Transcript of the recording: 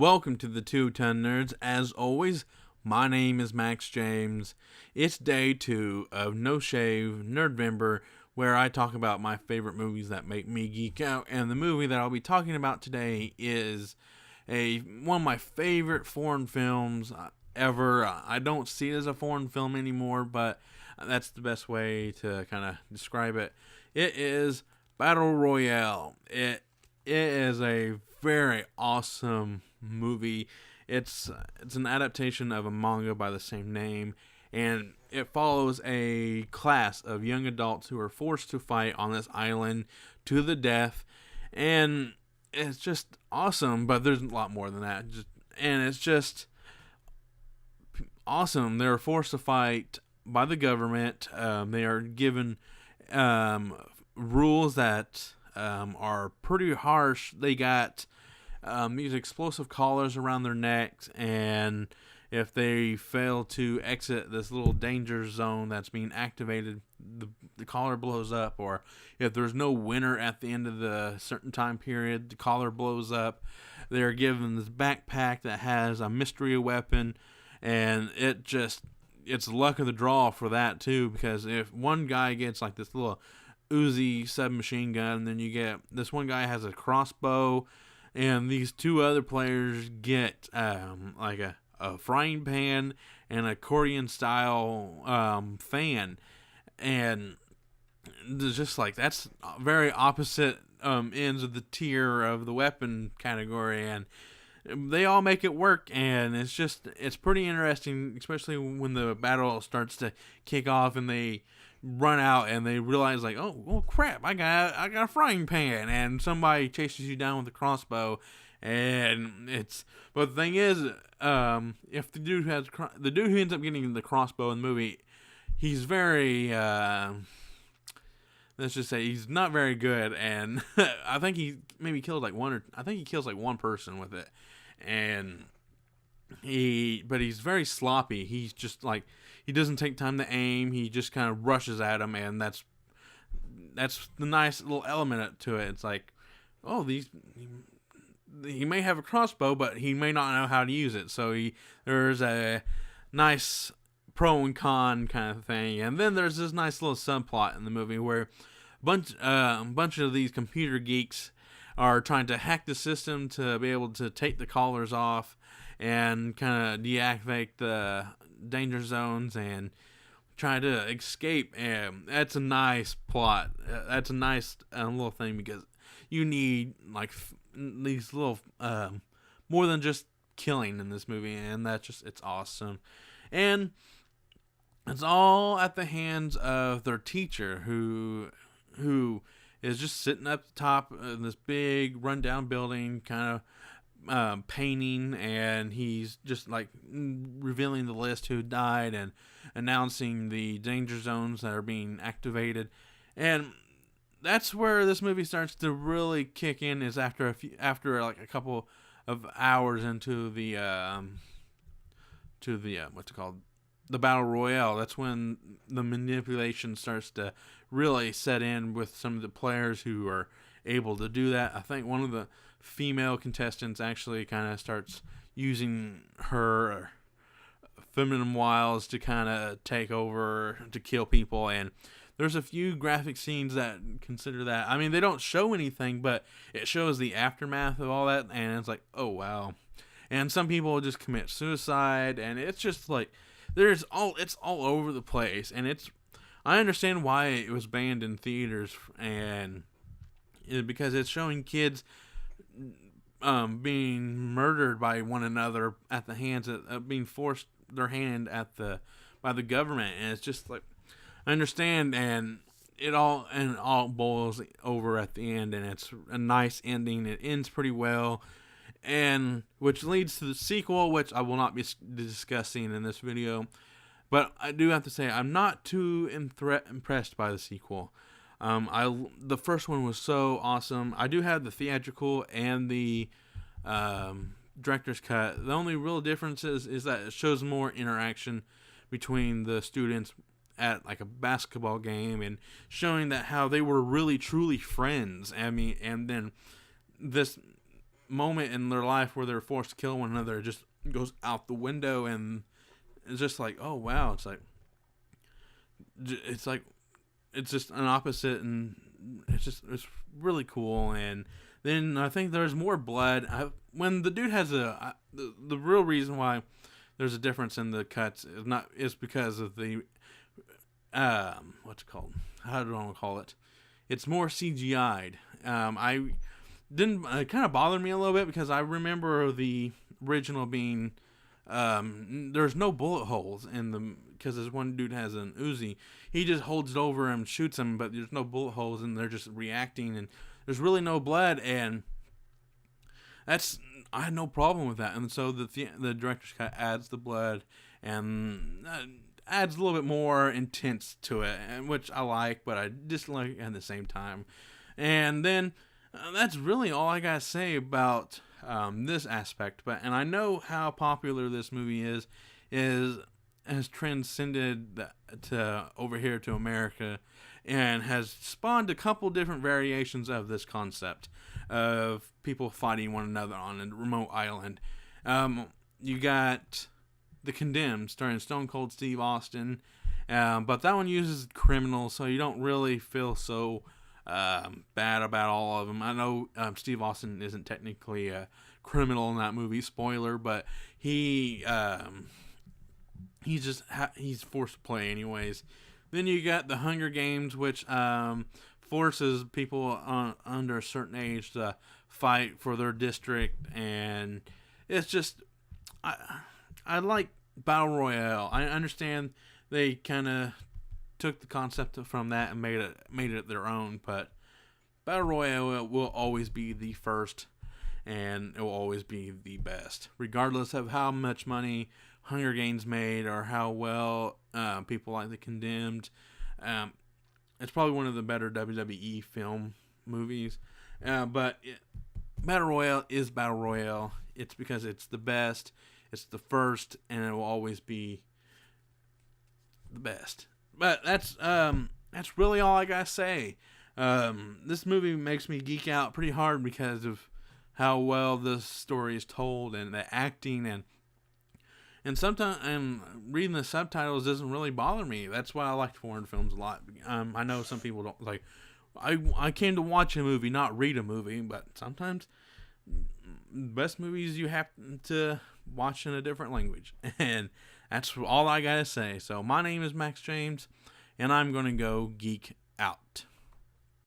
Welcome to the Two Ton Nerds. As always, my name is Max James. It's day 2 of No Shave Nerdvember, where I talk about my favorite movies that make me geek out. And the movie that I'll be talking about today is one of my favorite foreign films ever. I don't see it as a foreign film anymore, but that's the best way to kind of describe it. It is Battle Royale. It is a very awesome movie. It's an adaptation of a manga by the same name, and it follows a class of young adults who are forced to fight on this island to the death, and it's just awesome. But there's a lot more than that, and it's just awesome. They're forced to fight by the government. They are given rules that are pretty harsh. They got these explosive collars around their necks, and if they fail to exit this little danger zone that's being activated, the collar blows up. Or if there's no winner at the end of the certain time period, the collar blows up. They're given this backpack that has a mystery weapon, and it's luck of the draw for that too, because if one guy gets like this little Uzi submachine gun, and then you get this one guy has a crossbow, and these two other players get like a frying pan and accordion style fan, and it's just like that's very opposite ends of the tier of the weapon category, and they all make it work. And it's pretty interesting, especially when the battle starts to kick off and they run out and they realize like, oh crap, I got a frying pan, and somebody chases you down with a crossbow. And but the thing is, if the dude who ends up getting the crossbow in the movie, he's very let's just say he's not very good, and I think he maybe killed I think he kills like one person with it, and but he's very sloppy. He's just like, he doesn't take time to aim. He just kind of rushes at him, and that's the nice little element to it. It's like, he may have a crossbow, but he may not know how to use it. So there's a nice pro and con kind of thing. And then there's this nice little subplot in the movie where a bunch of these computer geeks are trying to hack the system to be able to take the collars off and kind of deactivate the danger zones and try to escape. And that's a nice plot. That's a nice little thing, because you need like these little more than just killing in this movie, and it's awesome. And it's all at the hands of their teacher, who is just sitting up the top of this big rundown building, kind of painting, and he's just like revealing the list who died and announcing the danger zones that are being activated. And that's where this movie starts to really kick in, is after like a couple of hours into the what's it called, the Battle Royale. That's when the manipulation starts to really set in with some of the players who are able to do that. I think one of the female contestants actually kind of starts using her feminine wiles to kind of take over to kill people, and there's a few graphic scenes that consider that. I mean, they don't show anything, but it shows the aftermath of all that, and it's like, oh wow. And some people just commit suicide, and it's just like it's all over the place. And I understand why it was banned in theaters, and because it's showing kids being murdered by one another at the hands of being forced their hand by the government. And it's just like, I understand, and it all boils over at the end, and it's a nice ending. It ends pretty well, and which leads to the sequel, which I will not be discussing in this video. But I do have to say, I'm not too impressed by the sequel. The first one was so awesome. I do have the theatrical and the director's cut. The only real difference is that it shows more interaction between the students at like a basketball game, and showing that how they were really truly friends. I mean, and then this moment in their life where they're forced to kill one another just goes out the window, and it's just like, oh wow, it's like it's just an opposite, and it's really cool. And then I think there's more blood when the dude has the real reason why there's a difference in the cuts is because of the what's it called? How do I want to call it? It's more CGI'd. I didn't. It kind of bothered me a little bit because I remember the original being there's no bullet holes in them because this one dude has an Uzi. He just holds it over and shoots him, but there's no bullet holes, and they're just reacting, and there's really no blood, and I had no problem with that. And so the director's cut adds the blood and adds a little bit more intense to it, which I like, but I dislike at the same time. And then that's really all I gotta say about this aspect. And I know how popular this movie has transcended to over here to America, and has spawned a couple different variations of this concept of people fighting one another on a remote island. You got The Condemned, starring Stone Cold Steve Austin, but that one uses criminals, so you don't really feel so bad about all of them. I know Steve Austin isn't technically a criminal in that movie, spoiler, but he's forced to play anyways. Then you got The Hunger Games, which forces people under a certain age to fight for their district, and it's just I like Battle Royale. I understand they kind of took the concept from that and made it their own, but Battle Royale will always be the first, and it will always be the best, regardless of how much money Hunger Games made or how well people like The Condemned. It's probably one of the better WWE film movies, but Battle Royale is Battle Royale. It's because it's the best, it's the first, and it will always be the best. But that's really all I gotta say. This movie makes me geek out pretty hard because of how well this story is told, and the acting, and sometimes reading the subtitles doesn't really bother me. That's why I like foreign films a lot. I know some people don't like. I came to watch a movie, not read a movie, but sometimes best movies you have to watch in a different language, and that's all I gotta say. So my name is Max James, and I'm gonna go geek out.